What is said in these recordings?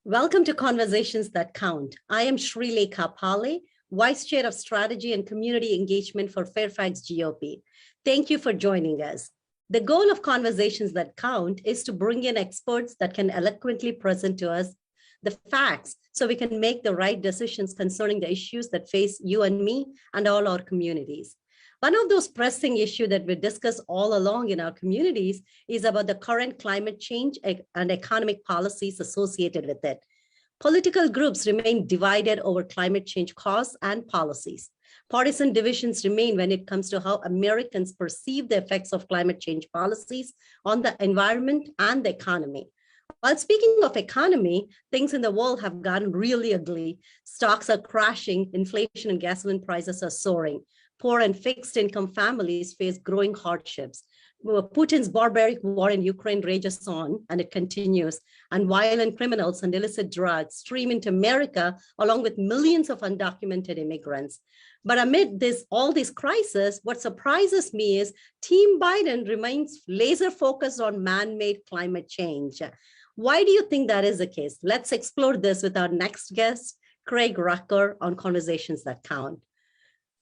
Welcome to Conversations That Count. I am Srilekha Pale, Vice Chair of Strategy and Community Engagement for Fairfax GOP. Thank you for joining us. The goal of Conversations That Count is to bring in experts that can eloquently present to us the facts so we can make the right decisions concerning the issues that face you and me and all our communities. One of those pressing issues that we discuss all along in our communities is about the current climate change and economic policies associated with it. Political groups remain divided over climate change cause and policies. Partisan divisions remain when it comes to how Americans perceive the effects of climate change policies on the environment and the economy. While speaking of economy, things in the world have gotten really ugly. Stocks are crashing, inflation and gasoline prices are soaring. Poor and fixed income families face growing hardships. Putin's barbaric war in Ukraine rages on, and it continues, and violent criminals and illicit drugs stream into America, along with millions of undocumented immigrants. But amid all these crises, what surprises me is Team Biden remains laser focused on man-made climate change. Why do you think that is the case? Let's explore this with our next guest, Craig Rucker, on Conversations That Count.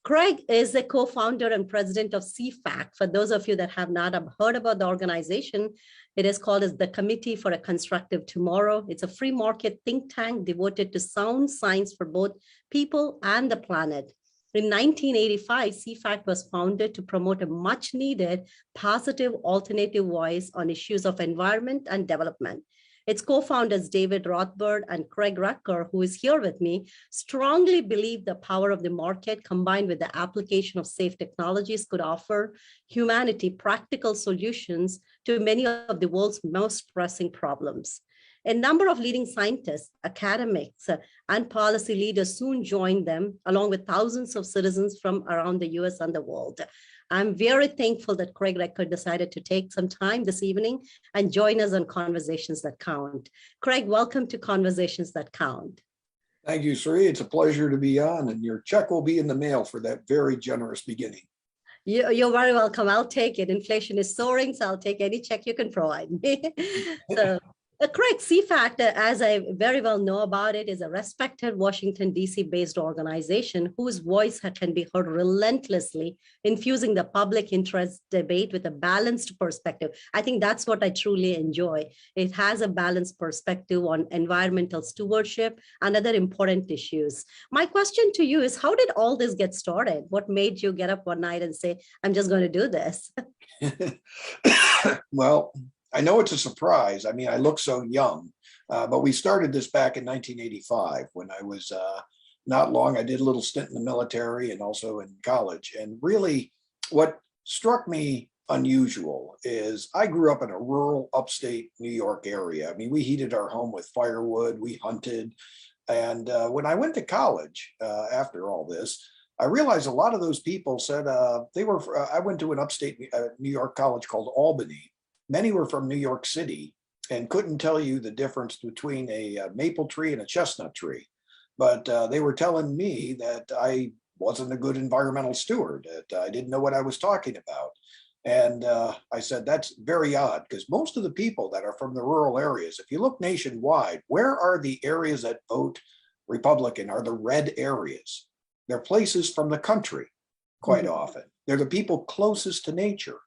Craig is the co-founder and president of CFAC. For those of you that have not heard about the organization, it is called as the Committee for a Constructive Tomorrow. It's a free market think tank devoted to sound science for both people and the planet. In 1985, CFAC was founded to promote a much needed positive alternative voice on issues of environment and development. Its co-founders, David Rothbard and Craig Rucker, who is here with me, strongly believe the power of the market combined with the application of safe technologies could offer humanity practical solutions to many of the world's most pressing problems. A number of leading scientists, academics, and policy leaders soon joined them, along with thousands of citizens from around the US and the world. I'm very thankful that Craig Rucker decided to take some time this evening and join us on Conversations That Count. Craig, welcome to Conversations That Count. Thank you, Sri. It's a pleasure to be on, and your check will be in the mail for that very generous beginning. You're very welcome. I'll take it. Inflation is soaring, so I'll take any check you can provide me. Craig, CFAC, as I very well know about it, is a respected Washington, D.C. based organization whose voice can be heard relentlessly, infusing the public interest debate with a balanced perspective. I think that's what I truly enjoy. It has a balanced perspective on environmental stewardship and other important issues. My question to you is, how did all this get started? What made you get up one night and say, I'm just going to do this? Well, I know it's a surprise. I mean, I look so young, but we started this back in 1985 when I was not long. I did a little stint in the military and also in college. And really what struck me unusual is I grew up in a rural upstate New York area. I mean, we heated our home with firewood, we hunted. And when I went to college after all this, I realized a lot of those people said I went to an upstate New York college called Albany. Many were from New York City and couldn't tell you the difference between a maple tree and a chestnut tree. But they were telling me that I wasn't a good environmental steward, that I didn't know what I was talking about. And I said, that's very odd, because most of the people that are from the rural areas, if you look nationwide, where are the areas that vote Republican are the red areas? They're places from the country quite often. They're the people closest to nature.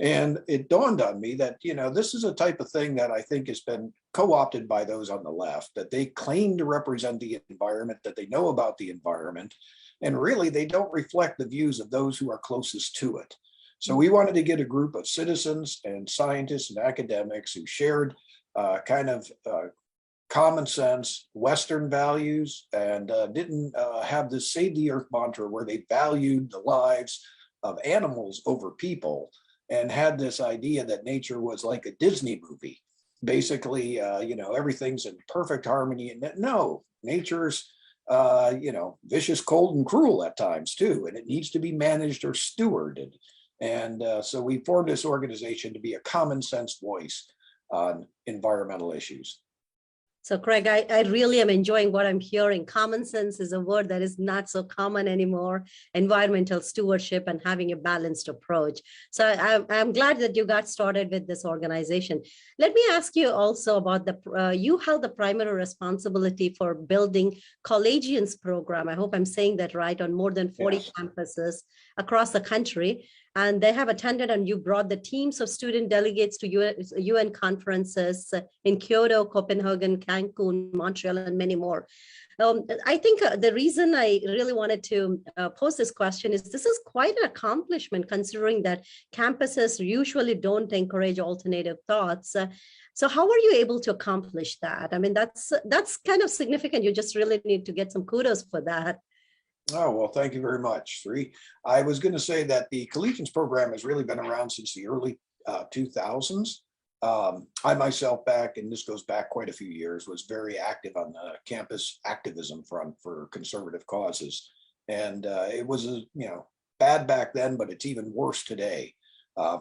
And it dawned on me that, this is a type of thing that I think has been co-opted by those on the left, that they claim to represent the environment, that they know about the environment, and really they don't reflect the views of those who are closest to it. So we wanted to get a group of citizens and scientists and academics who shared common sense, Western values, and didn't have this save the earth mantra where they valued the lives of animals over people, and had this idea that nature was like a Disney movie. Basically, everything's in perfect harmony. And no, nature's, vicious, cold, and cruel at times too. And it needs to be managed or stewarded. And so we formed this organization to be a common sense voice on environmental issues. So Craig, I really am enjoying what I'm hearing. Common sense is a word that is not so common anymore. Environmental stewardship and having a balanced approach. So I'm glad that you got started with this organization. Let me ask you also about you held the primary responsibility for building Collegians program. I hope I'm saying that right, on more than 40 Yes. campuses across the country. And they have attended, and you brought the teams of student delegates to UN conferences in Kyoto, Copenhagen, Cancun, Montreal, and many more. I think the reason I really wanted to pose this question is this is quite an accomplishment, considering that campuses usually don't encourage alternative thoughts. So how are you able to accomplish that? I mean, that's kind of significant. You just really need to get some kudos for that. Oh, well, thank you very much, Sri. I was going to say that the Collegians program has really been around since the early 2000s. I myself and this goes back quite a few years, was very active on the campus activism front for conservative causes. And it was, bad back then, but it's even worse today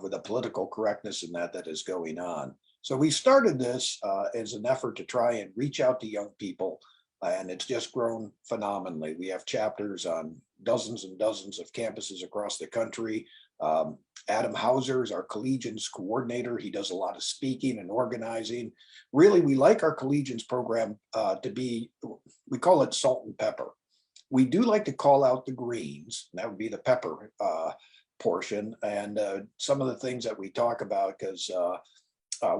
with the political correctness and that is going on. So we started this as an effort to try and reach out to young people, and it's just grown phenomenally. We have chapters on dozens and dozens of campuses across the country. Adam Hauser is our Collegians coordinator. He does a lot of speaking and organizing. Really, we like our Collegians program to be, we call it salt and pepper. We do like to call out the greens, and that would be the pepper portion, and some of the things that we talk about, because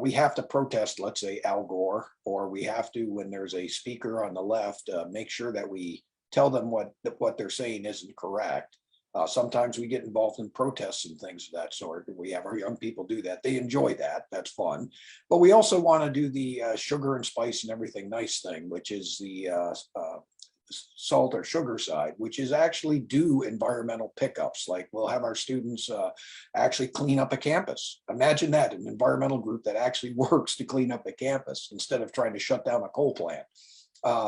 we have to protest, let's say, Al Gore, or we have to, when there's a speaker on the left, make sure that we tell them what they're saying isn't correct. Sometimes we get involved in protests and things of that sort. We have our young people do that. They enjoy that. That's fun. But we also want to do the sugar and spice and everything nice thing, which is the salt or sugar side, which is actually do environmental pickups. Like we'll have our students actually clean up a campus. Imagine that, an environmental group that actually works to clean up a campus instead of trying to shut down a coal plant.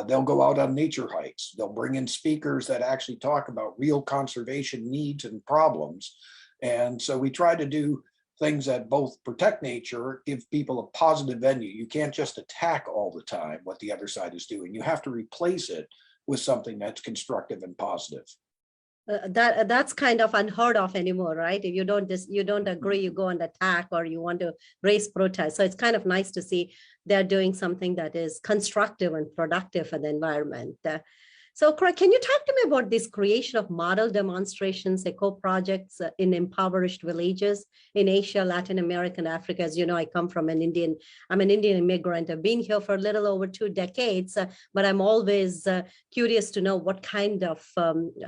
They'll go out on nature hikes. They'll bring in speakers that actually talk about real conservation needs and problems. And so we try to do things that both protect nature, give people a positive venue. You can't just attack all the time what the other side is doing. You have to replace it with something that's constructive and positive. That's kind of unheard of anymore, right? If you don't agree, you go and attack, or you want to raise protest. So it's kind of nice to see they're doing something that is constructive and productive for the environment. So Craig, can you talk to me about this creation of model demonstrations, eco projects in impoverished villages in Asia, Latin America, and Africa? As you know, I'm an Indian immigrant. I've been here for a little over 2 decades, but I'm always curious to know what kind of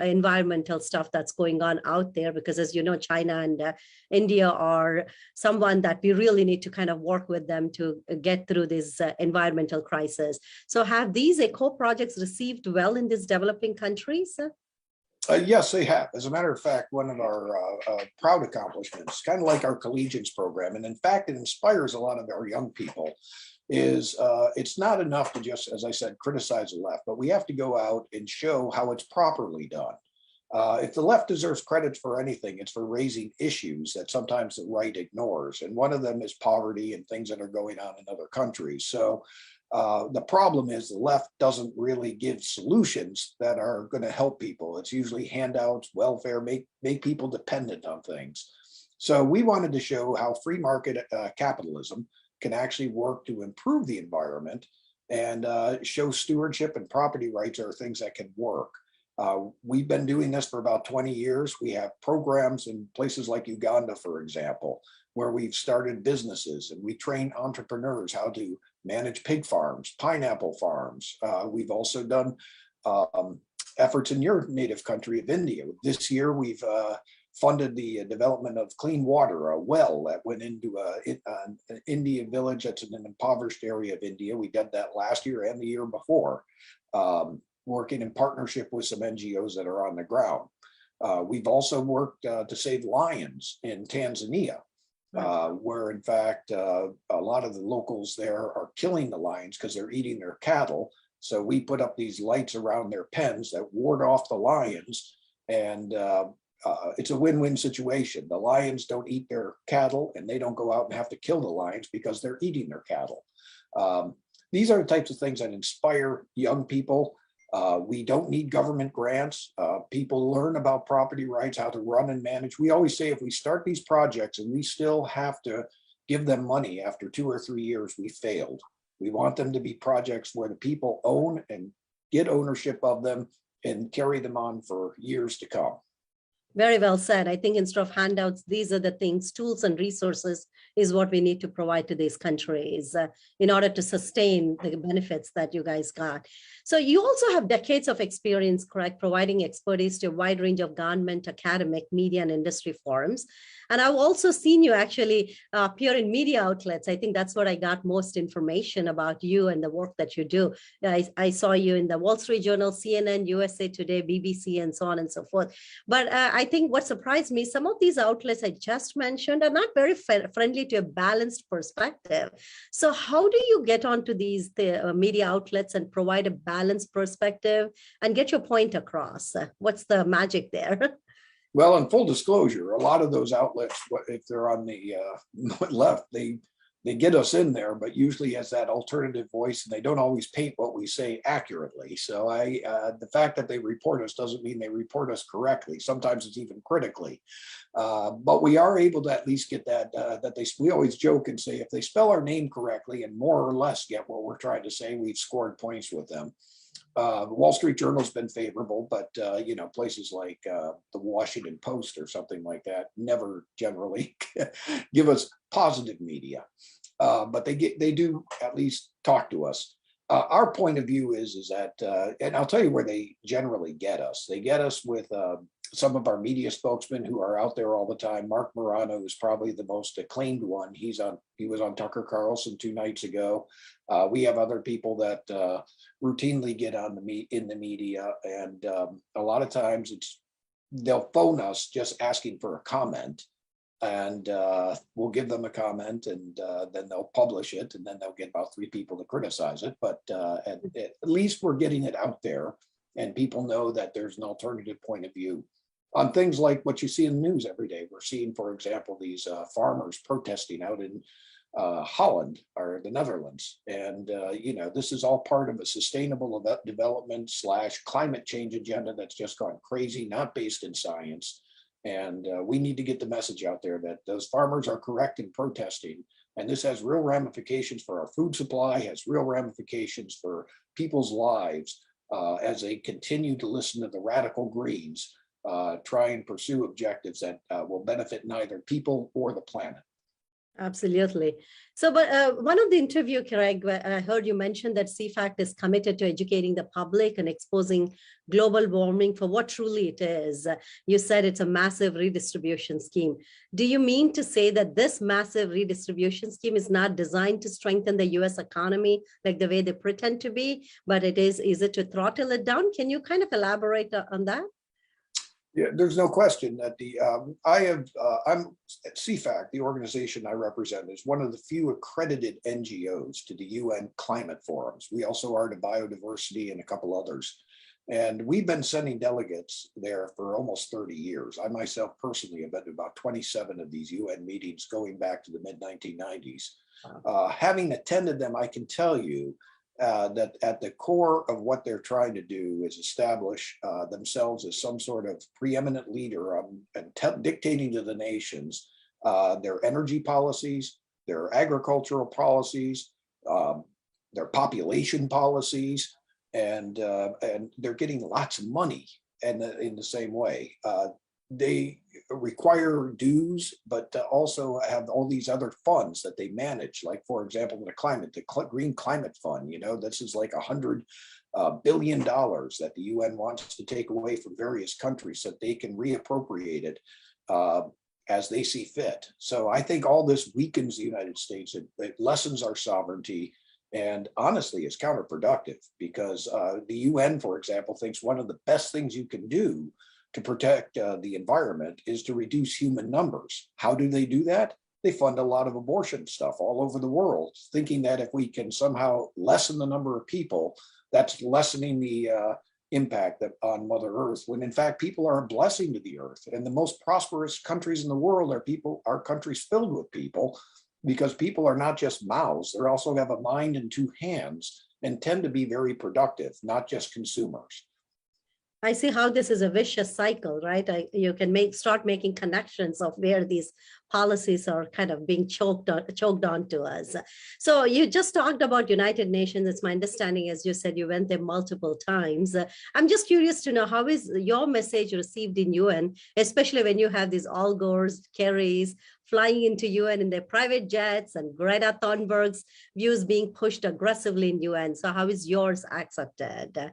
environmental stuff that's going on out there, because as you know, China and India are someone that we really need to kind of work with them to get through this environmental crisis. So have these eco projects received well in these developing countries? Yes, they have. As a matter of fact, one of our proud accomplishments, kind of like our Collegians program, and in fact, it inspires a lot of our young people, is it's not enough to just, as I said, criticize the left, but we have to go out and show how it's properly done. If the left deserves credit for anything, it's for raising issues that sometimes the right ignores. And one of them is poverty and things that are going on in other countries. So the problem is the left doesn't really give solutions that are going to help people. It's usually handouts, welfare, make people dependent on things. So we wanted to show how free market capitalism can actually work to improve the environment, and show stewardship and property rights are things that can work. We've been doing this for about 20 years. We have programs in places like Uganda, for example, where we've started businesses and we train entrepreneurs how to manage pig farms, pineapple farms. We've also done efforts in your native country of India. This year, we've funded the development of clean water, a well that went into an Indian village that's in an impoverished area of India. We did that last year and the year before, working in partnership with some NGOs that are on the ground. We've also worked to save lions in Tanzania, where in fact, a lot of the locals there are killing the lions because they're eating their cattle. So we put up these lights around their pens that ward off the lions, and it's a win-win situation. The lions don't eat their cattle, and they don't go out and have to kill the lions because they're eating their cattle. these are the types of things that inspire young people. We don't need government grants. People learn about property rights, how to run and manage. We always say if we start these projects and we still have to give them money after 2 or 3 years, we failed. We want them to be projects where the people own and get ownership of them and carry them on for years to come. Very well said. I think instead of handouts, these are the things, tools and resources is what we need to provide to these countries in order to sustain the benefits that you guys got. So you also have decades of experience, correct, providing expertise to a wide range of government, academic, media, and industry forums. And I've also seen you actually appear in media outlets. I think that's what I got most information about you and the work that you do. I saw you in the Wall Street Journal, CNN, USA Today, BBC, and so on and so forth. But I think what surprised me, some of these outlets I just mentioned are not very friendly to a balanced perspective. So how do you get onto these media outlets and provide a balanced perspective and get your point across? What's the magic there? Well, in full disclosure, a lot of those outlets, if they're on the left, they get us in there, but usually as that alternative voice, and they don't always paint what we say accurately. So the fact that they report us doesn't mean they report us correctly. Sometimes it's even critically, but we are able to at least get that. We always joke and say if they spell our name correctly and more or less get what we're trying to say, we've scored points with them. The Wall Street Journal's been favorable, but places like the Washington Post or something like that never generally give us positive media, but they do at least talk to us. Our point of view is that, and I'll tell you where they generally get us. They get us with some of our media spokesmen who are out there all the time. Mark Morano is probably the most acclaimed one. He was on Tucker Carlson 2 nights ago. We have other people that routinely get on in the media, and a lot of times they'll phone us just asking for a comment, and we'll give them a comment, and then they'll publish it, and then they'll get about 3 people to criticize it. But at least we're getting it out there, and people know that there's an alternative point of view on things like what you see in the news every day. We're seeing, for example, these farmers protesting out in Holland or the Netherlands. And, this is all part of a sustainable development / climate change agenda that's just gone crazy, not based in science. And we need to get the message out there that those farmers are correct in protesting. And this has real ramifications for our food supply, has real ramifications for people's lives as they continue to listen to the radical Greens try and pursue objectives that will benefit neither people or the planet. Absolutely. So, but one of the interview, Craig, I heard you mention that CFACT is committed to educating the public and exposing global warming for what truly it is. You said it's a massive redistribution scheme. Do you mean to say that this massive redistribution scheme is not designed to strengthen the US economy like the way they pretend to be, but is it to throttle it down? Can you kind of elaborate on that? Yeah, there's no question that I'm at CFAC, the organization I represent, is one of the few accredited NGOs to the UN climate forums. We also are to biodiversity and a couple others. And we've been sending delegates there for almost 30 years. I myself personally have been to about 27 of these UN meetings going back to the mid-1990s. Wow. Having attended them, I can tell you that at the core of what they're trying to do is establish themselves as some sort of preeminent leader and dictating to the nations their energy policies, their agricultural policies, their population policies, and they're getting lots of money. And in the same way, they require dues, but also have all these other funds that they manage. Like, for example, the Green Climate Fund, this is like $100 billion that the UN wants to take away from various countries so that they can reappropriate it as they see fit. So I think all this weakens the United States. It lessens our sovereignty. And honestly, it's counterproductive because the UN, for example, thinks one of the best things you can do to protect the environment is to reduce human numbers. How do they do that? They fund a lot of abortion stuff all over the world, thinking that if we can somehow lessen the number of people, that's lessening the impact on Mother Earth, when in fact people are a blessing to the earth. And the most prosperous countries in the world are countries filled with people because people are not just mouths, they also have a mind and two hands and tend to be very productive, not just consumers. I see how this is a vicious cycle, right? You can start making connections of where these policies are kind of being choked on to us. So you just talked about United Nations. It's my understanding, as you said, you went there multiple times. I'm just curious to know, how is your message received in UN, especially when you have these Al Gore's, Kerry's flying into UN in their private jets, and Greta Thunberg's views being pushed aggressively in UN. So how is yours accepted?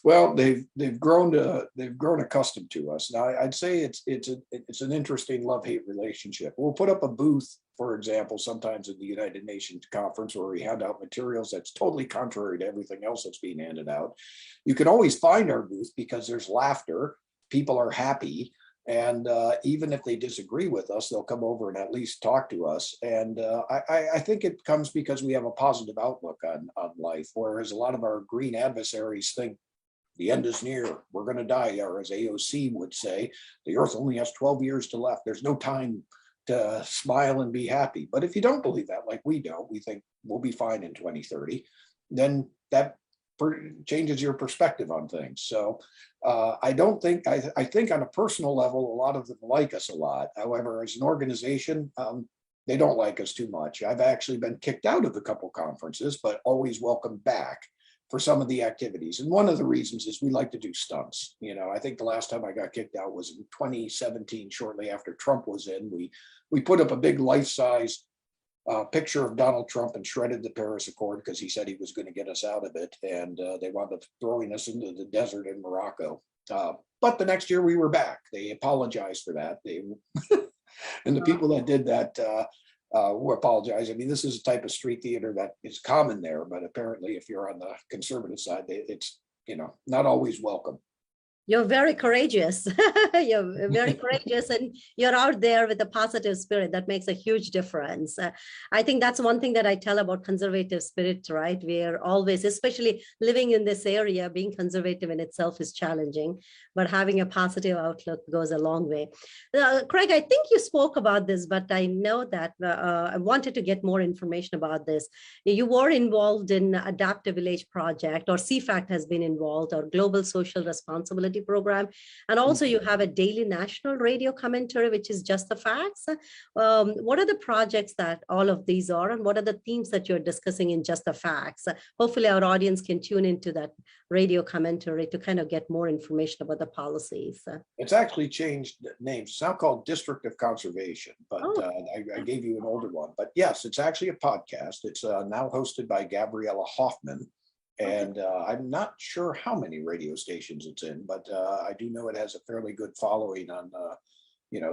Well, they've grown accustomed to us. Now, I'd say it's an interesting love-hate relationship. We'll put up a booth, for example, sometimes at the United Nations conference where we hand out materials that's totally contrary to everything else that's being handed out. You can always find our booth because there's laughter, people are happy, and even if they disagree with us, they'll come over and at least talk to us. And I think it comes because we have a positive outlook on life, whereas a lot of our green adversaries think the end is near, we're going to die, or as AOC would say, the earth only has 12 years to left. There's no time to smile and be happy. But if you don't believe that, like we don't, we think we'll be fine in 2030, then that changes your perspective on things. So I think on a personal level, a lot of them like us a lot. However, as an organization, they don't like us too much. I've actually been kicked out of a couple conferences, but always welcome back for some of the activities. And one of the reasons is we like to do stunts. I think the last time I got kicked out was in 2017, shortly after Trump was in. We put up a big life-size picture of Donald Trump and shredded the Paris Accord because he said he was going to get us out of it. And they wound up throwing us into the desert in Morocco. But the next year we were back. They apologized for that. And the people that did that who apologize. I mean, this is a type of street theater that is common there, but apparently if you're on the conservative side, it's, not always welcome. You're very courageous. You're very courageous, and you're out there with a positive spirit. That makes a huge difference. I think that's one thing that I tell about conservative spirit, right? We're always, especially living in this area, being conservative in itself is challenging, but having a positive outlook goes a long way. Craig, I think you spoke about this, but I know that I wanted to get more information about this. You were involved in Adaptive Village Project, or CFACT has been involved, or Global Social Responsibility Program, and also you have a daily national radio commentary, which is Just the Facts. What are the projects that all of these are, and what are the themes that you're discussing in Just the Facts? Hopefully our audience can tune into that radio commentary to kind of get more information about the policies. It's actually changed names. It's now called District of Conservation, but I gave you an older one. But yes, it's actually a podcast. It's now hosted by Gabriella Hoffman. And I'm not sure how many radio stations it's in, but I do know it has a fairly good following on,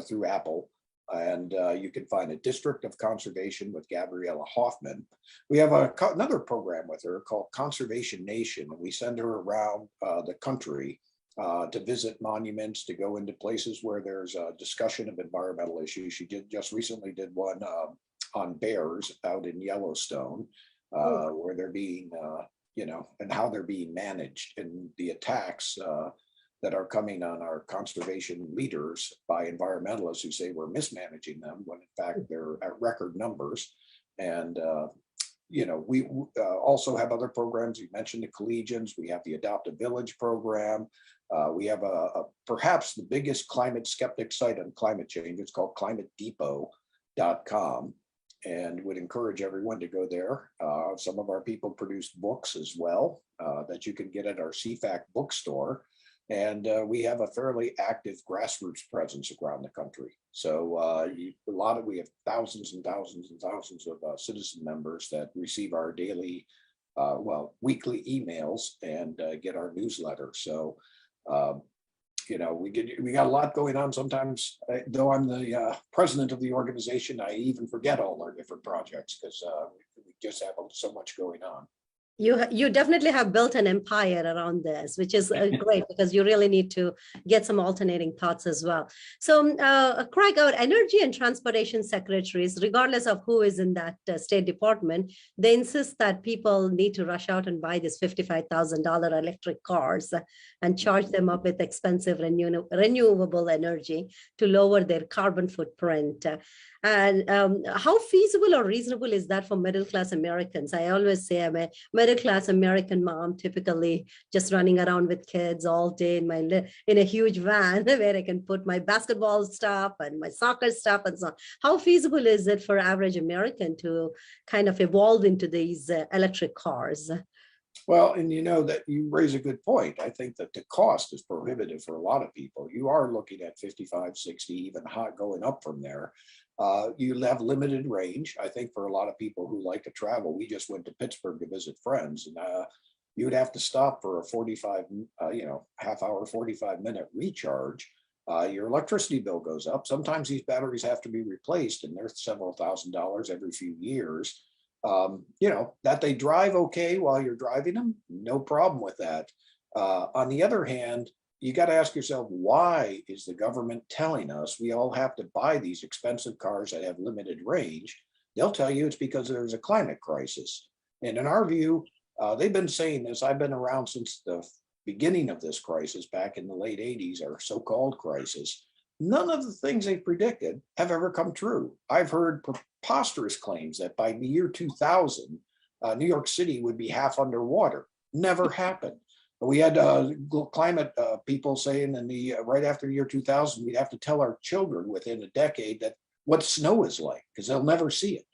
through Apple. And you can find a District of Conservation with Gabriella Hoffman. We have another program with her called Conservation Nation. And we send her around the country to visit monuments, to go into places where there's a discussion of environmental issues. She just recently did one on bears out in Yellowstone, where they're being and how they're being managed, and the attacks that are coming on our conservation leaders by environmentalists who say we're mismanaging them, when in fact they're at record numbers. And, we also have other programs. You mentioned the collegians. We have the Adoptive Village program. We have perhaps the biggest climate skeptic site on climate change. It's called climatedepot.com. And would encourage everyone to go there. Some of our people produce books as well that you can get at our CFAC bookstore. And we have a fairly active grassroots presence around the country. So we have thousands and thousands and thousands of citizen members that receive our daily, weekly emails and get our newsletter. So we got a lot going on. Sometimes, though I'm the president of the organization, I even forget all our different projects because we just have so much going on. You definitely have built an empire around this, which is great because you really need to get some alternating thoughts as well. So, Craig, our energy and transportation secretaries, regardless of who is in that State Department, they insist that people need to rush out and buy these $55,000 electric cars and charge them up with expensive renewable energy to lower their carbon footprint. And how feasible or reasonable is that for middle class Americans? I always say I'm a middle class American mom, typically just running around with kids all day in a huge van where I can put my basketball stuff and my soccer stuff and so on. How feasible is it for average American to kind of evolve into these electric cars? Well, and you know that you raise a good point. I think that the cost is prohibitive for a lot of people. You are looking at 55, 60, even hot going up from there. You have limited range. I think for a lot of people who like to travel, we just went to Pittsburgh to visit friends, and you would have to stop for a 45, half hour, 45-minute recharge. Your electricity bill goes up. Sometimes these batteries have to be replaced, and they're several $1,000s every few years. That they drive okay while you're driving them, no problem with that. On the other hand, you got to ask yourself, why is the government telling us we all have to buy these expensive cars that have limited range? They'll tell you it's because there's a climate crisis. And in our view, they've been saying this. I've been around since the beginning of this crisis back in the late 80s, or so-called crisis. None of the things they predicted have ever come true. I've heard preposterous claims that by the year 2000, New York City would be half underwater. Never happened. We had climate people saying right after the year 2000, we'd have to tell our children within a decade that what snow is like, because they'll never see it.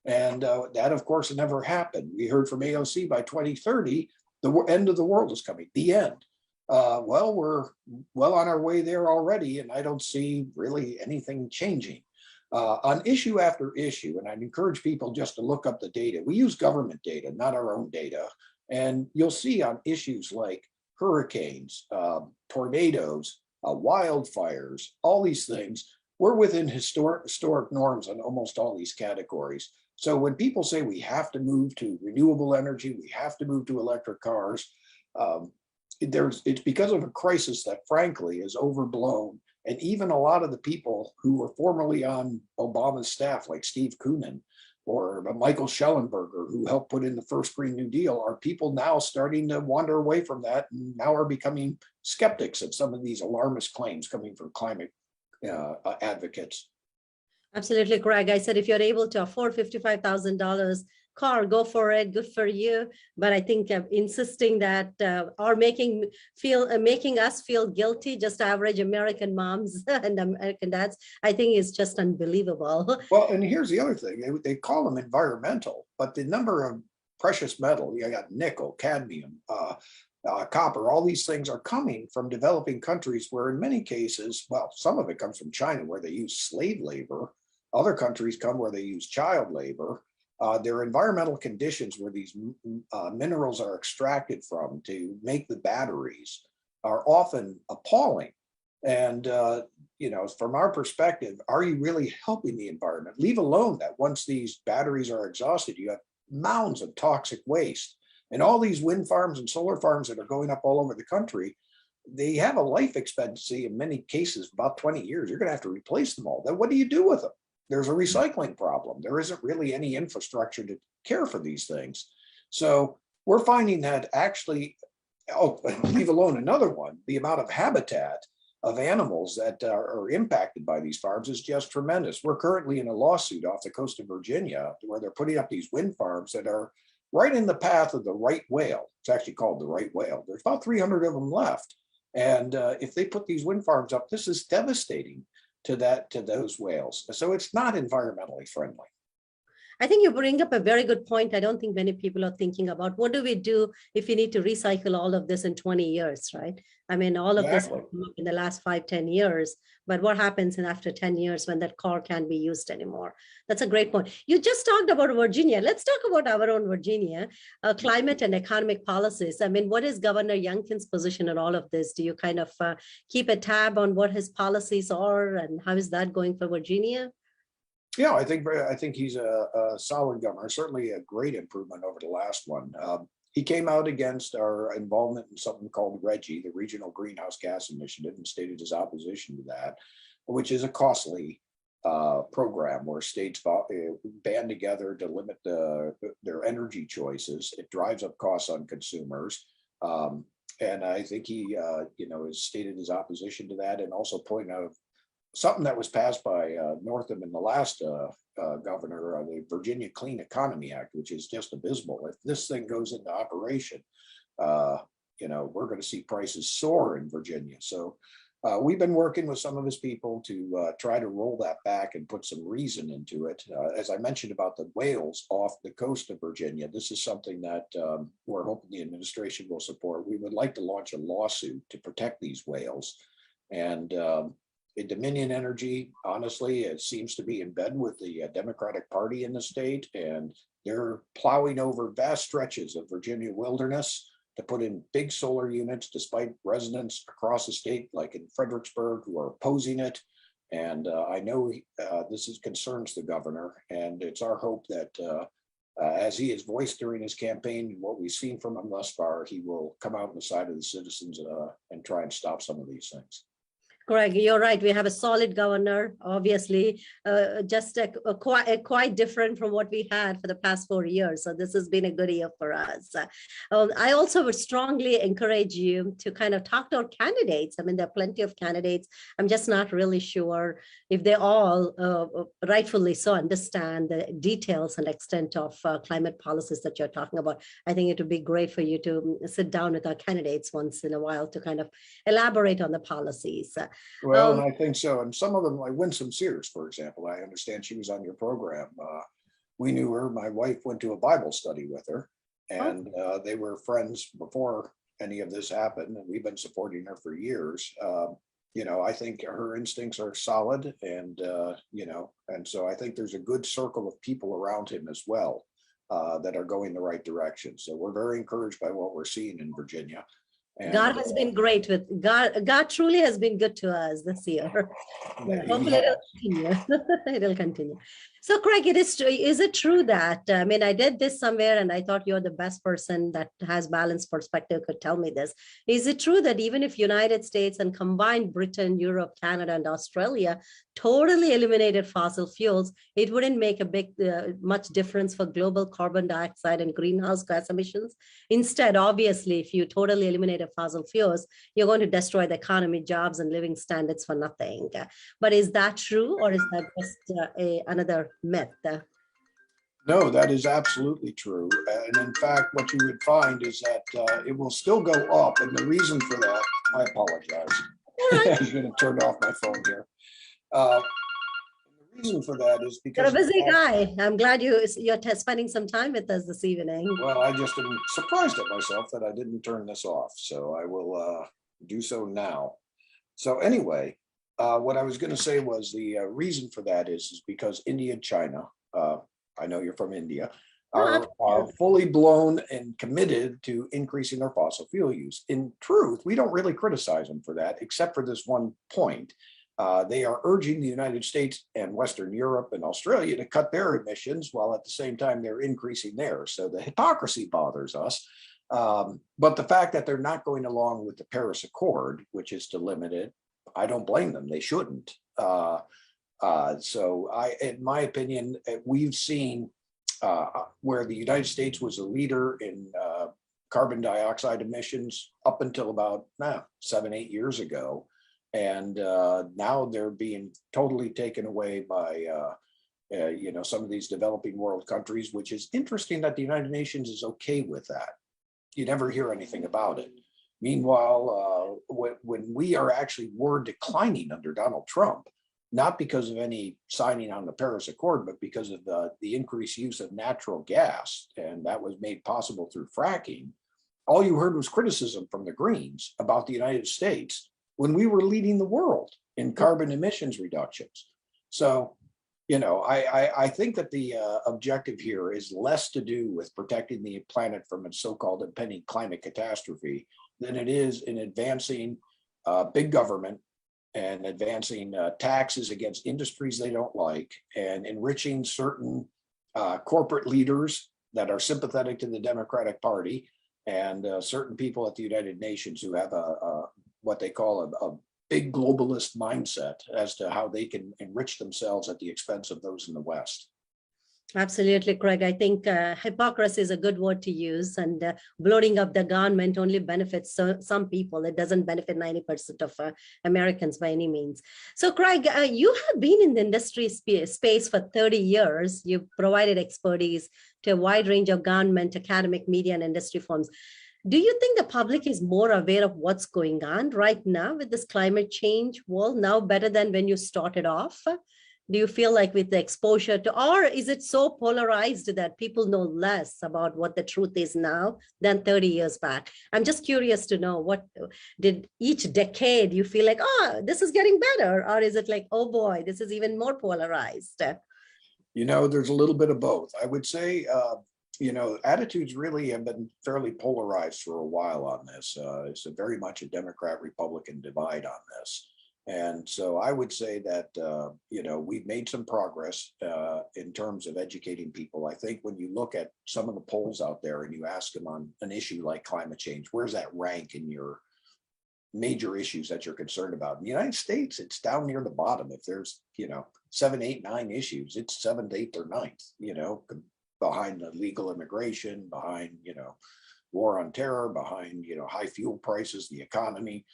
And that, of course, never happened. We heard from AOC by 2030, the end of the world is coming, the end. Well, we're well on our way there already, and I don't see really anything changing. On issue after issue, and I'd encourage people just to look up the data. We use government data, not our own data. And you'll see on issues like hurricanes, tornadoes, wildfires, all these things, we're within historic norms on almost all these categories. So when people say we have to move to renewable energy, we have to move to electric cars, it's because of a crisis that frankly is overblown. And even a lot of the people who were formerly on Obama's staff, like Steve Koonin or Michael Schellenberger, who helped put in the first Green New Deal, are people now starting to wander away from that and now are becoming skeptics of some of these alarmist claims coming from climate advocates. Absolutely, Greg. I said, if you're able to afford $55,000 car, go for it. Good for you. But I think insisting that or making us feel guilty, just average American moms and American dads, I think is just unbelievable. Well, and here's the other thing. They call them environmental, but the number of precious metal, you got nickel, cadmium, copper, all these things are coming from developing countries where in many cases, well, some of it comes from China where they use slave labor. Other countries come where they use child labor. There are environmental conditions where these minerals are extracted from to make the batteries are often appalling. And, from our perspective, are you really helping the environment? Leave alone that once these batteries are exhausted, you have mounds of toxic waste. And all these wind farms and solar farms that are going up all over the country, they have a life expectancy in many cases about 20 years. You're going to have to replace them all. Then what do you do with them? There's a recycling problem. There isn't really any infrastructure to care for these things. So we're finding that actually, leave alone another one, the amount of habitat of animals that are impacted by these farms is just tremendous. We're currently in a lawsuit off the coast of Virginia where they're putting up these wind farms that are right in the path of the right whale. It's actually called the right whale. There's about 300 of them left. And if they put these wind farms up, this is devastating to those whales. So it's not environmentally friendly. I think you bring up a very good point. I don't think many people are thinking about what do we do if we need to recycle all of this in 20 years, right? I mean, all of this in the last 5-10 years, but what happens after 10 years when that car can't be used anymore? That's a great point. You just talked about Virginia. Let's talk about our own Virginia, climate and economic policies. I mean, what is Governor Youngkin's position in all of this? Do you kind of keep a tab on what his policies are and how is that going for Virginia? Yeah, I think he's a solid governor, certainly a great improvement over the last one. he came out against our involvement in something called RGGI, the Regional Greenhouse Gas Initiative, and stated his opposition to that, which is a costly program where states band together to limit their energy choices. It drives up costs on consumers. And I think he, has stated his opposition to that, and also pointed out something that was passed by Northam in the last governor, the Virginia Clean Economy Act, which is just abysmal. If this thing goes into operation, we're going to see prices soar in Virginia. So we've been working with some of his people to try to roll that back and put some reason into it. As I mentioned about the whales off the coast of Virginia, this is something that we're hoping the administration will support. We would like to launch a lawsuit to protect these whales. And Dominion Energy, honestly, it seems to be in bed with the Democratic Party in the state, and they're plowing over vast stretches of Virginia wilderness to put in big solar units, despite residents across the state, like in Fredericksburg, who are opposing it. And I know this concerns the governor, and it's our hope that as he has voiced during his campaign, and what we've seen from him thus far, he will come out on the side of the citizens and try and stop some of these things. Greg, you're right. We have a solid governor, obviously, just quite different from what we had for the past 4 years. So this has been a good year for us. I also would strongly encourage you to kind of talk to our candidates. I mean, there are plenty of candidates. I'm just not really sure if they all rightfully so understand the details and extent of climate policies that you're talking about. I think it would be great for you to sit down with our candidates once in a while to kind of elaborate on the policies. Well, and I think so. And some of them, like Winsome Sears, for example, I understand she was on your program. We knew her. My wife went to a Bible study with her, and they were friends before any of this happened. And we've been supporting her for years. I think her instincts are solid, and and so I think there's a good circle of people around him as well that are going the right direction. So we're very encouraged by what we're seeing in Virginia. And, God has been great with God truly has been good to us this year. Hopefully it'll continue. It'll continue. So Craig, is it true that, I mean, I did this somewhere and I thought you're the best person that has balanced perspective could tell me this. Is it true that even if United States and combined Britain, Europe, Canada, and Australia totally eliminated fossil fuels, it wouldn't make a big, much difference for global carbon dioxide and greenhouse gas emissions? Instead, obviously, if you totally eliminated fossil fuels, you're going to destroy the economy, jobs, and living standards for nothing. But is that true, or is that just another myth? No, that is absolutely true. And in fact, what you would find is that it will still go up. And the reason for that, I apologize. I'm going to turn off my phone here. The reason for that is because you're a busy guy. I'm glad you're spending some time with us this evening. Well, I just am surprised at myself that I didn't turn this off. So I will do so now. So anyway, what I was going to say was the reason for that is because India and China, I know you're from India, are fully blown and committed to increasing their fossil fuel use. In truth, we don't really criticize them for that, except for this one point. They are urging the United States and Western Europe and Australia to cut their emissions, while at the same time they're increasing theirs. So the hypocrisy bothers us. But the fact that they're not going along with the Paris Accord, which is to limit it, I don't blame them. They shouldn't. In my opinion, we've seen where the United States was a leader in carbon dioxide emissions up until about 7-8 years ago. And now they're being totally taken away by, some of these developing world countries, which is interesting that the United Nations is okay with that. You never hear anything about it. Meanwhile, when we were declining under Donald Trump, not because of any signing on the Paris Accord, but because of the increased use of natural gas, and that was made possible through fracking, all you heard was criticism from the Greens about the United States when we were leading the world in carbon emissions reductions. So, I think that the objective here is less to do with protecting the planet from a so-called impending climate catastrophe than it is in advancing big government and advancing taxes against industries they don't like, and enriching certain corporate leaders that are sympathetic to the Democratic Party, and certain people at the United Nations who have what they call a big globalist mindset as to how they can enrich themselves at the expense of those in the West. Absolutely, Craig. I think hypocrisy is a good word to use, and bloating up the government only benefits some people. It doesn't benefit 90% of Americans by any means. So, Craig, you have been in the industry space for 30 years. You've provided expertise to a wide range of government, academic, media, and industry firms. Do you think the public is more aware of what's going on right now with this climate change world now better than when you started off? Do you feel like with the exposure to, or is it so polarized that people know less about what the truth is now than 30 years back? I'm just curious to know, what did each decade you feel like, oh, this is getting better? Or is it like, oh boy, this is even more polarized? You know, there's a little bit of both. I would say, attitudes really have been fairly polarized for a while on this. It's very much a Democrat-Republican divide on this. And so I would say that, we've made some progress in terms of educating people. I think when you look at some of the polls out there and you ask them on an issue like climate change, where's that rank in your major issues that you're concerned about? In the United States, it's down near the bottom. If there's, 7, 8, 9 issues, it's 7th, 8th, or 9th, behind illegal immigration, behind, war on terror, behind, high fuel prices, the economy.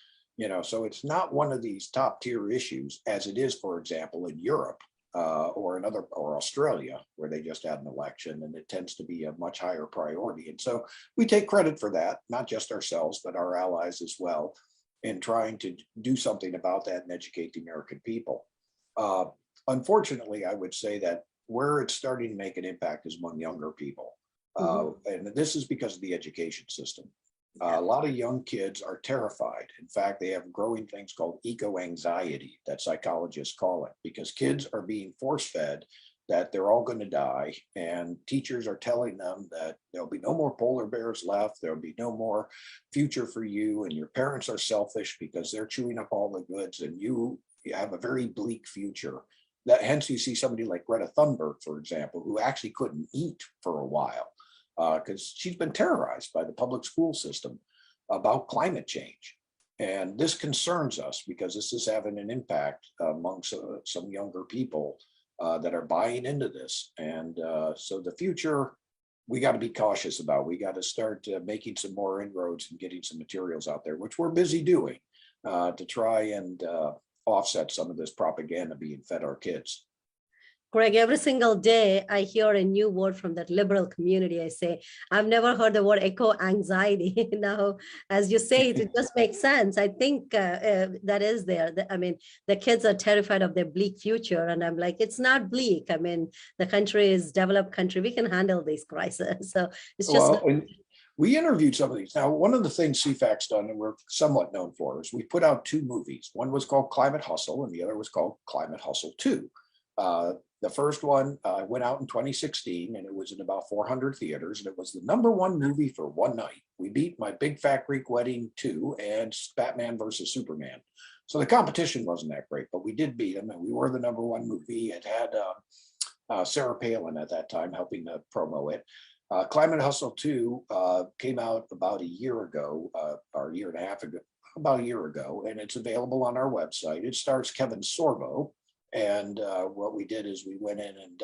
So it's not one of these top tier issues as it is, for example, in Europe or Australia, where they just had an election, and it tends to be a much higher priority. And so we take credit for that, not just ourselves, but our allies as well, in trying to do something about that and educate the American people. Unfortunately, I would say that where it's starting to make an impact is among younger people. And this is because of the education system. A lot of young kids are terrified. In fact, they have growing things called eco-anxiety that psychologists call it, because kids are being force-fed that they're all going to die, and teachers are telling them that there'll be no more polar bears left, there'll be no more future for you, and your parents are selfish because they're chewing up all the goods, and you have a very bleak future. That hence you see somebody like Greta Thunberg, for example, who actually couldn't eat for a while, because she's been terrorized by the public school system about climate change. And this concerns us because this is having an impact amongst some younger people that are buying into this. And so the future, we got to be cautious about. We got to start making some more inroads and getting some materials out there, which we're busy doing to try and offset some of this propaganda being fed our kids. Greg, every single day I hear a new word from that liberal community. I say, I've never heard the word eco-anxiety. Now, as you say, it just makes sense. I think that is there. I mean, the kids are terrified of their bleak future. And I'm like, it's not bleak. I mean, the country is a developed country. We can handle these crises. So it's just... Well, we interviewed some of these. Now, one of the things CFAC's done, and we're somewhat known for, is we put out 2 movies. One was called Climate Hustle, and the other was called Climate Hustle 2. The first one went out in 2016, and it was in about 400 theaters, and it was the #1 movie for one night. We beat My Big Fat Greek Wedding 2 and Batman versus Superman. So the competition wasn't that great, but we did beat them, and we were the #1 movie. It had Sarah Palin at that time helping to promo it. Climate Hustle 2 came out about a year ago, or a year and a half ago, about a year ago, and it's available on our website. It stars Kevin Sorbo. And what we did is we went in and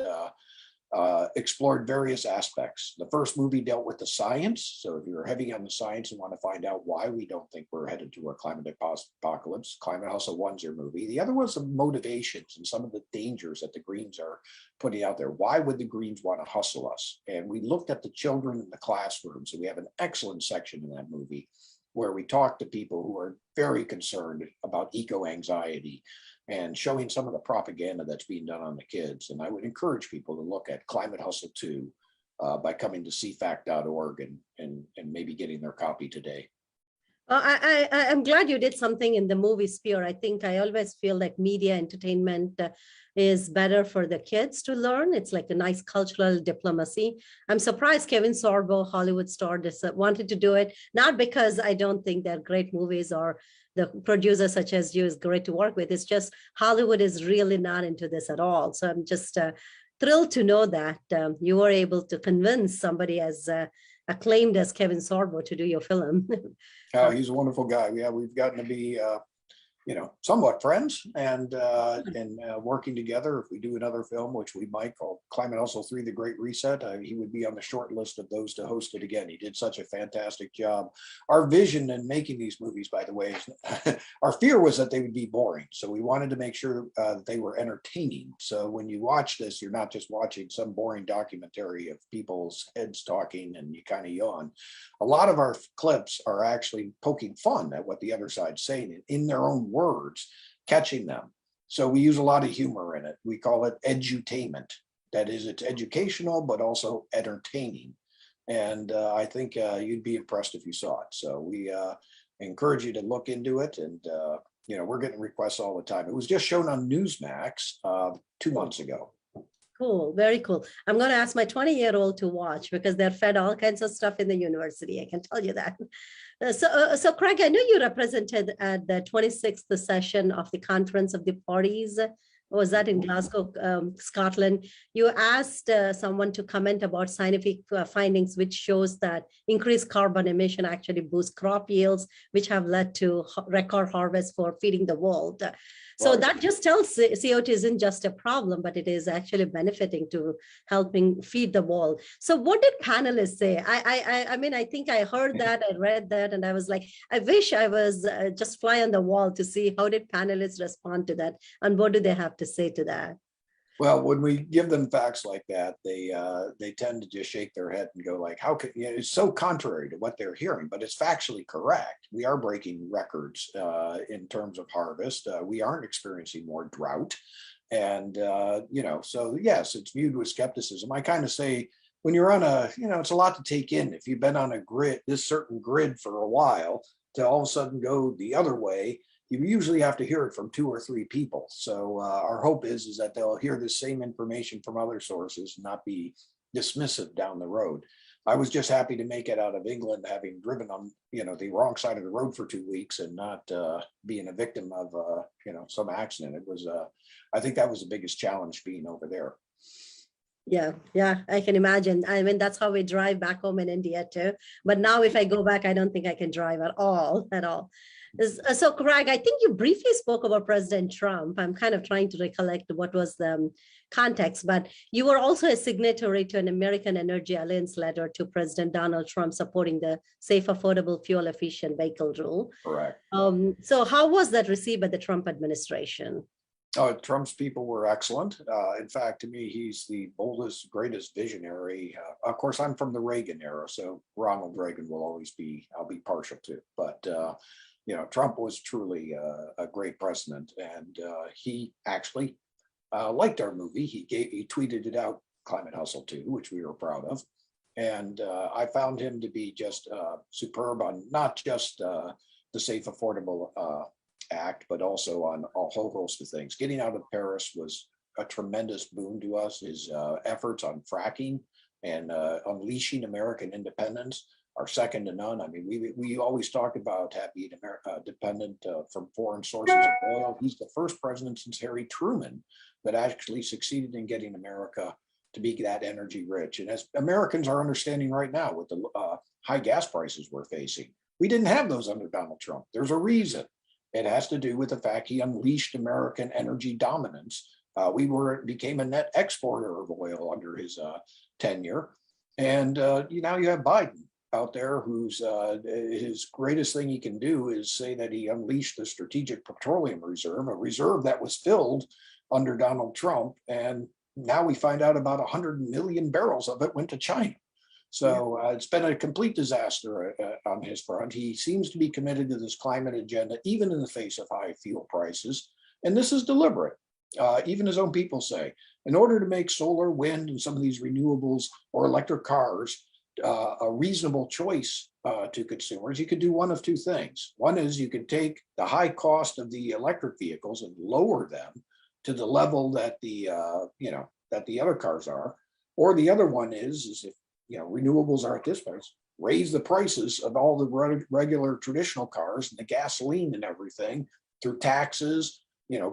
explored various aspects. The first movie dealt with the science. So if you're heavy on the science and want to find out why we don't think we're headed to a climate apocalypse, Climate Hustle 1's your movie. The other was the motivations and some of the dangers that the Greens are putting out there. Why would the Greens want to hustle us? And we looked at the children in the classroom. So we have an excellent section in that movie where we talk to people who are very concerned about eco-anxiety and showing some of the propaganda that's being done on the kids. And I would encourage people to look at Climate Hustle 2 by coming to cfac.org and maybe getting their copy today. I'm glad you did something in the movie sphere. I think I always feel like media entertainment is better for the kids to learn. It's like a nice cultural diplomacy. I'm surprised Kevin Sorbo, Hollywood star, wanted to do it, not because I don't think they're great movies or the producer such as you is great to work with. It's just Hollywood is really not into this at all. So I'm just thrilled to know that you were able to convince somebody as acclaimed as Kevin Sorbo to do your film. He's a wonderful guy. Yeah, we've gotten to be somewhat friends and working together. If we do another film, which we might, call Climate Hustle 3, The Great Reset, he would be on the short list of those to host it again. He did such a fantastic job. Our vision in making these movies, by the way, is our fear was that they would be boring. So we wanted to make sure that they were entertaining. So when you watch this, you're not just watching some boring documentary of people's heads talking and you kind of yawn. A lot of our clips are actually poking fun at what the other side's saying in their own words, catching them. So we use a lot of humor in it. We call it edutainment. That is, it's educational, but also entertaining. And I think you'd be impressed if you saw it. So we encourage you to look into it. And, we're getting requests all the time. It was just shown on Newsmax 2 months ago. Cool, very cool. I'm going to ask my 20-year-old to watch because they're fed all kinds of stuff in the university. I can tell you that. So Craig, I know you represented at the 26th session of the Conference of the Parties. Was that in Glasgow, Scotland? You asked someone to comment about scientific findings, which shows that increased carbon emission actually boosts crop yields, which have led to record harvest for feeding the world. So that just tells CO2 isn't just a problem, but it is actually benefiting to helping feed the world. So what did panelists say? I mean, I think I heard that, I read that, and I was like, I wish I was just fly on the wall to see how did panelists respond to that, and what do they have to say to that? Well, when we give them facts like that, they tend to just shake their head and go like, how could, it's so contrary to what they're hearing, but it's factually correct. We are breaking records in terms of harvest. We aren't experiencing more drought. And, so yes, it's viewed with skepticism. I kind of say, when you're on it's a lot to take in. If you've been on a grid, this certain grid for a while, to all of a sudden go the other way, you usually have to hear it from 2 or 3 people. So our hope is that they'll hear the same information from other sources and not be dismissive down the road. I was just happy to make it out of England, having driven on the wrong side of the road for 2 weeks and not being a victim of some accident. It was I think that was the biggest challenge being over there. Yeah, I can imagine. I mean, that's how we drive back home in India too. But now if I go back, I don't think I can drive at all. So Craig, I think you briefly spoke about President Trump. I'm kind of trying to recollect what was the context, but you were also a signatory to an American Energy Alliance letter to President Donald Trump supporting the safe, affordable, fuel efficient vehicle rule. Correct. So how was that received by the Trump administration? Trump's people were excellent. In fact, to me, he's the boldest, greatest visionary. Of course, I'm from the Reagan era, so Ronald Reagan will always I'll be partial to. But, Trump was truly a great president. And he actually liked our movie. He tweeted it out, Climate Hustle 2, which we were proud of. And I found him to be just superb on not just the Safe, Affordable Act, but also on a whole host of things. Getting out of Paris was a tremendous boon to us. His efforts on fracking and unleashing American independence are second to none. I mean, we always talk about being dependent from foreign sources of oil. He's the first president since Harry Truman that actually succeeded in getting America to be that energy rich. And as Americans are understanding right now with the high gas prices we're facing, we didn't have those under Donald Trump. There's a reason. It has to do with the fact he unleashed American energy dominance. We became a net exporter of oil under his tenure. And now you have Biden out there who's his greatest thing he can do is say that he unleashed the Strategic Petroleum Reserve, a reserve that was filled under Donald Trump. And now we find out about 100 million barrels of it went to China. So it's been a complete disaster on his front. He seems to be committed to this climate agenda, even in the face of high fuel prices. And this is deliberate. Even his own people say, in order to make solar, wind, and some of these renewables or electric cars a reasonable choice to consumers, you could do one of 2 things. One is you could take the high cost of the electric vehicles and lower them to the level that the other cars are. Or the other one is if renewables are at this price, raise the prices of all the regular traditional cars and the gasoline and everything through taxes,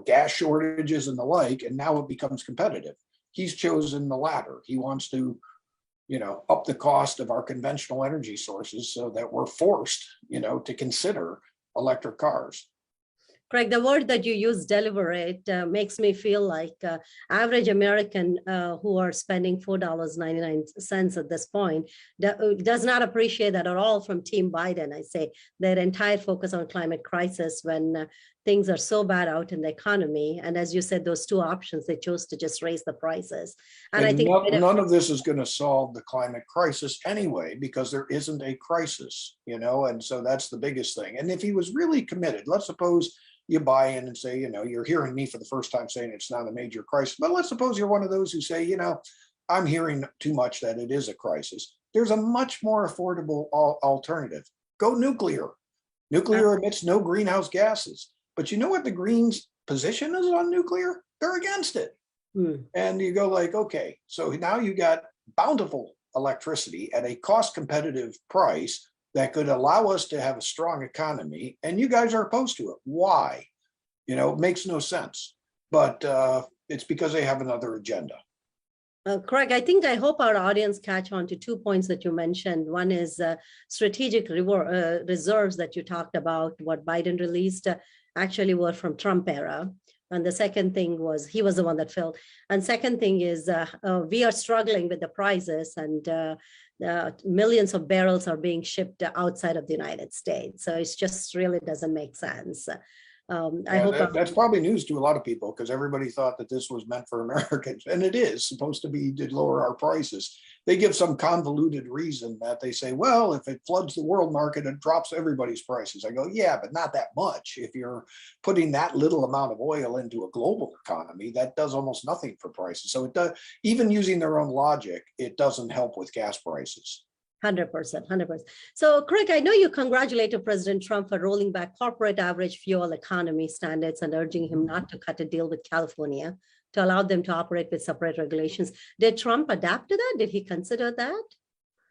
gas shortages and the like, and now it becomes competitive. He's chosen the latter. He wants to up the cost of our conventional energy sources so that we're forced, to consider electric cars. Craig, the word that you use, deliberate, makes me feel like average American who are spending $4.99 at this point does not appreciate that at all from Team Biden. I say their entire focus on climate crisis when things are so bad out in the economy. And as you said, those two options, they chose to just raise the prices. And I think none of this is going to solve the climate crisis anyway, because there isn't a crisis, and so that's the biggest thing. And if he was really committed, let's suppose you buy in and say, you're hearing me for the first time saying it's not a major crisis, but let's suppose you're one of those who say, I'm hearing too much that it is a crisis. There's a much more affordable alternative. Go nuclear. Nuclear emits no greenhouse gases. But you know what the Greens' position is on nuclear? They're against it. And you go like, okay, so now you got bountiful electricity at a cost competitive price that could allow us to have a strong economy, and you guys are opposed to it. Why? It makes no sense, but it's because they have another agenda. Craig, I hope our audience catch on to 2 points that you mentioned. One is strategic reserves that you talked about, what Biden released actually were from Trump era. And the second thing was, he was the one that filled. And second thing is, we are struggling with the prices, and millions of barrels are being shipped outside of the United States. So it's just really doesn't make sense. I hope that's probably news to a lot of people, because everybody thought that this was meant for Americans, and it is supposed to be to lower our prices. They give some convoluted reason that they say, well, if it floods the world market, it drops everybody's prices. I go, yeah, but not that much. If you're putting that little amount of oil into a global economy, that does almost nothing for prices. So it does, even using their own logic, it doesn't help with gas prices. 100%. So, Craig, I know you congratulated President Trump for rolling back corporate average fuel economy standards and urging him not to cut a deal with California to allow them to operate with separate regulations. Did Trump adapt to that? Did he consider that?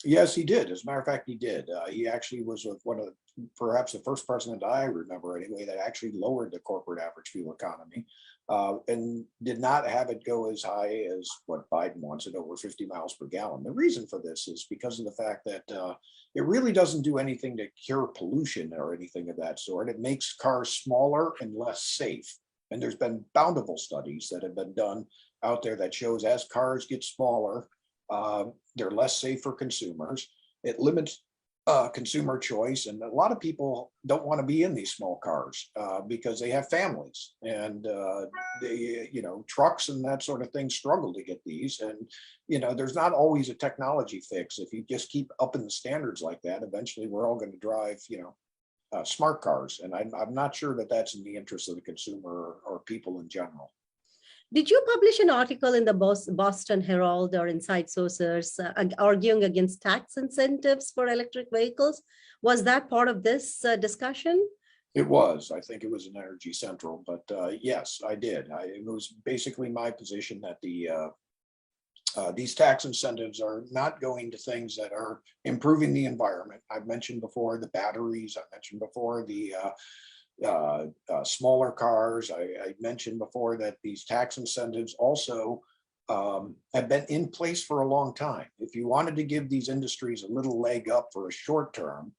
Yes, he did. As a matter of fact, he did. He actually was one of perhaps the first president I remember anyway that actually lowered the corporate average fuel economy and did not have it go as high as what Biden wants it, over 50 miles per gallon. The reason for this is because of the fact that it really doesn't do anything to cure pollution or anything of that sort. It makes cars smaller and less safe. And there's been bountiful studies that have been done out there that shows as cars get smaller, they're less safe for consumers. It limits consumer choice, and a lot of people don't want to be in these small cars because they have families, and they, trucks and that sort of thing struggle to get these. And there's not always a technology fix. If you just keep upping the standards like that, eventually we're all going to drive, smart cars, and I'm not sure that that's in the interest of the consumer or people in general. Did you publish an article in the Boston Herald or Inside Sources arguing against tax incentives for electric vehicles? Was that part of this discussion? It was. I think it was in Energy Central, but yes, I did. It was basically my position that these tax incentives are not going to things that are improving the environment. I've mentioned before the batteries. I mentioned before the smaller cars. I mentioned before that these tax incentives also have been in place for a long time. If you wanted to give these industries a little leg up for a short term,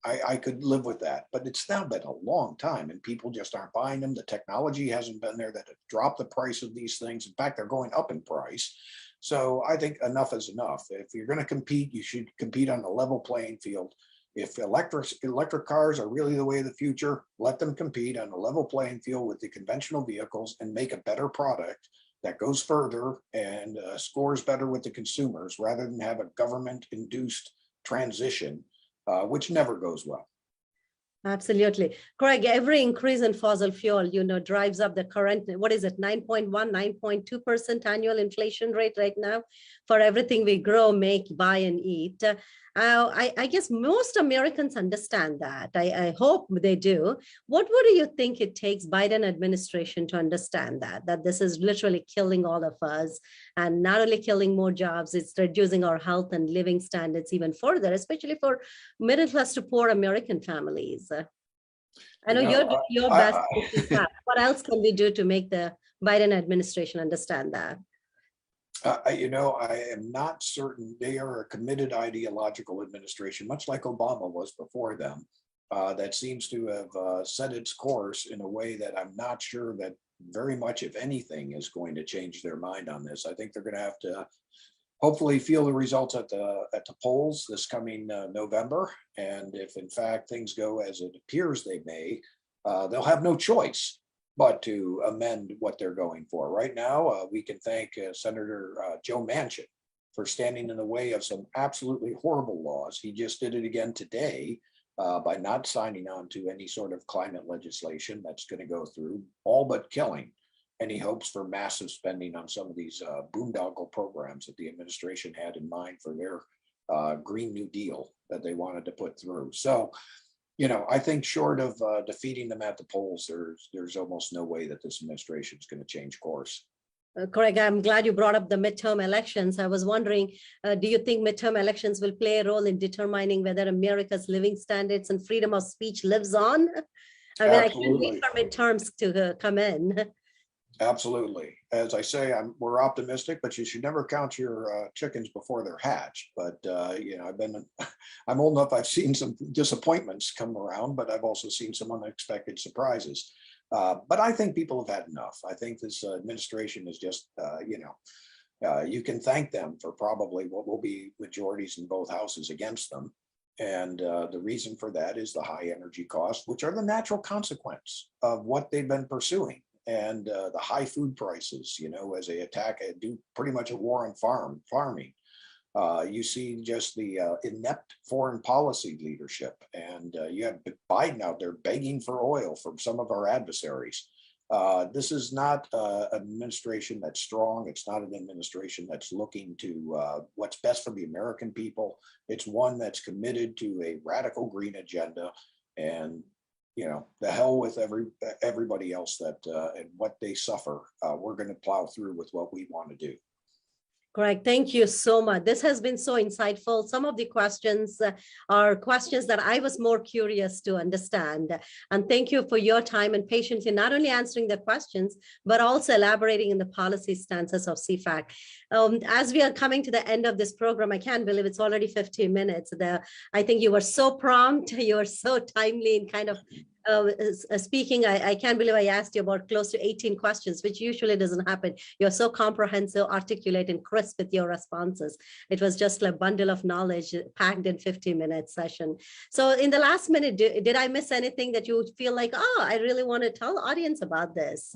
I could live with that. But it's now been a long time, and people just aren't buying them. The technology hasn't been there that have dropped the price of these things. In fact, they're going up in price. So I think enough is enough. If you're going to compete, you should compete on a level playing field. If electric cars are really the way of the future, let them compete on a level playing field with the conventional vehicles and make a better product that goes further and scores better with the consumers, rather than have a government-induced transition, which never goes well. Absolutely. Craig, every increase in fossil fuel, drives up the current, 9.2% annual inflation rate right now for everything we grow, make, buy, and eat. I guess most Americans understand that. I hope they do. What do you think it takes Biden administration to understand that this is literally killing all of us, and not only killing more jobs, it's reducing our health and living standards even further, especially for middle class to poor American families? I know you're doing your best. What else can we do to make the Biden administration understand that? I am not certain. They are a committed ideological administration, much like Obama was before them, that seems to have set its course in a way that I'm not sure that very much, if anything, is going to change their mind on this. I think they're going to have to hopefully feel the results at the polls this coming November. And if in fact things go as it appears they may, they'll have no choice but to amend what they're going for. Right now, we can thank Senator Joe Manchin for standing in the way of some absolutely horrible laws. He just did it again today by not signing on to any sort of climate legislation that's going to go through, all but killing any hopes for massive spending on some of these boondoggle programs that the administration had in mind for their Green New Deal that they wanted to put through. So, I think short of defeating them at the polls, there's almost no way that this administration is going to change course. Correct. I'm glad you brought up the midterm elections. I was wondering, do you think midterm elections will play a role in determining whether America's living standards and freedom of speech lives on? I mean, I can't wait for midterms to come in. Absolutely. As I say, we're optimistic, but you should never count your chickens before they're hatched. But I'm old enough. I've seen some disappointments come around, but I've also seen some unexpected surprises. But I think people have had enough. I think this administration is just, you can thank them for probably what will be majorities in both houses against them. And the reason for that is the high energy costs, which are the natural consequence of what they've been pursuing. And the high food prices, as they do pretty much a war on farming. You see just the inept foreign policy leadership. And you have Biden out there begging for oil from some of our adversaries. This is not an administration that's strong. It's not an administration that's looking to what's best for the American people. It's one that's committed to a radical green agenda. And the hell with everybody else that and what they suffer. We're going to plow through with what we want to do. Correct. Thank you so much. This has been so insightful. Some of the questions are questions that I was more curious to understand. And thank you for your time and patience in not only answering the questions, but also elaborating in the policy stances of CFAC. As we are coming to the end of this program, I can't believe it's already 15 minutes. I think you were so prompt, you were so timely in kind of speaking. I can't believe I asked you about close to 18 questions, which usually doesn't happen. You're so comprehensive, articulate, and crisp with your responses. It was just a bundle of knowledge packed in 15-minute session. So in the last minute, did I miss anything that you feel like, I really want to tell the audience about this?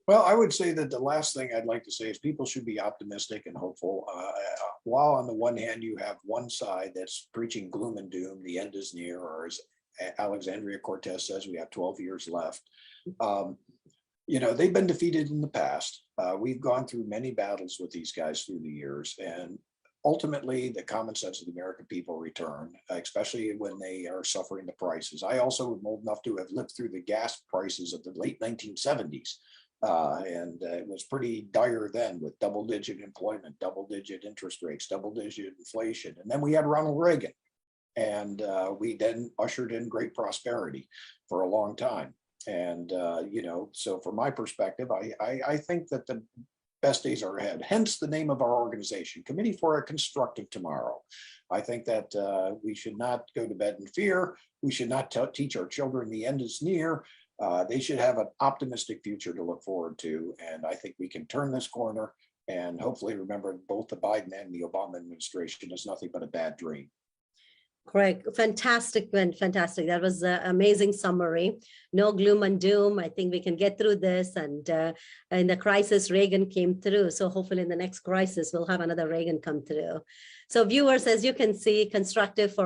Well, I would say that the last thing I'd like to say is people should be optimistic and hopeful. While on the one hand, you have one side that's preaching gloom and doom, the end is near, or as Alexandria Cortez says, we have 12 years left. They've been defeated in the past. We've gone through many battles with these guys through the years, and ultimately the common sense of the American people return, especially when they are suffering the prices. I also am old enough to have lived through the gas prices of the late 1970s. And it was pretty dire then, with double-digit employment, double-digit interest rates, double-digit inflation. And then we had Ronald Reagan. And we then ushered in great prosperity for a long time. And, so from my perspective, I think that the best days are ahead, hence the name of our organization, Committee for a Constructive Tomorrow. I think that we should not go to bed in fear. We should not teach our children the end is near. They should have an optimistic future to look forward to. And I think we can turn this corner and hopefully remember both the Biden and the Obama administration is nothing but a bad dream. Correct. Fantastic. That was an amazing summary. No gloom and doom. I think we can get through this. And in the crisis, Reagan came through. So hopefully in the next crisis, we'll have another Reagan come through. So viewers, as you can see, CFAC,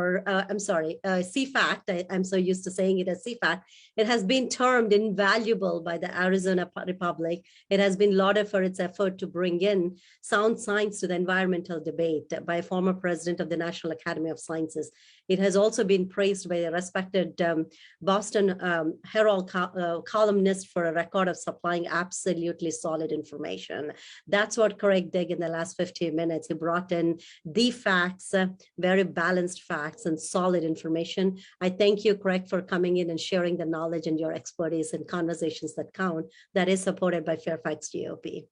I'm so used to saying it as CFAC, it has been termed invaluable by the Arizona Republic. It has been lauded for its effort to bring in sound science to the environmental debate by a former president of the National Academy of Sciences. It has also been praised by a respected Boston Herald columnist for a record of supplying absolutely solid information. That's what Craig did in the last 15 minutes. He brought in the facts, very balanced facts and solid information. I thank you, Craig, for coming in and sharing the knowledge and your expertise in conversations that count that is supported by Fairfax GOP.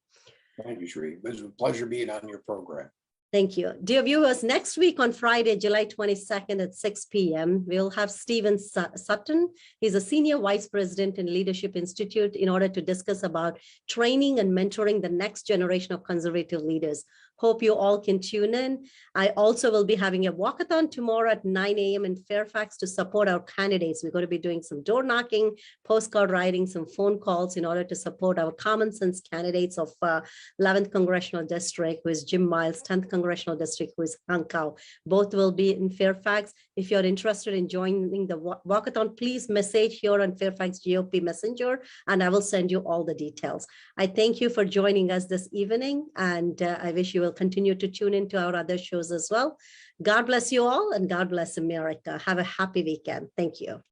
Thank you, Sri. It was a pleasure being on your program. Thank you. Dear viewers, next week on Friday, July 22nd at 6 p.m., we'll have Stephen Sutton. He's a Senior Vice President in Leadership Institute in order to discuss about training and mentoring the next generation of conservative leaders. Hope you all can tune in. I also will be having a walkathon tomorrow at 9 a.m. in Fairfax to support our candidates. We're going to be doing some door knocking, postcard writing, some phone calls in order to support our common sense candidates of 11th Congressional District, who is Jim Miles, 10th Congressional District, who is Hank Cow. Both will be in Fairfax. If you're interested in joining the walkathon, please message here on Fairfax GOP Messenger, and I will send you all the details. I thank you for joining us this evening, and I wish you will continue to tune into our other shows as well. God bless you all, and God bless America. Have a happy weekend. Thank you.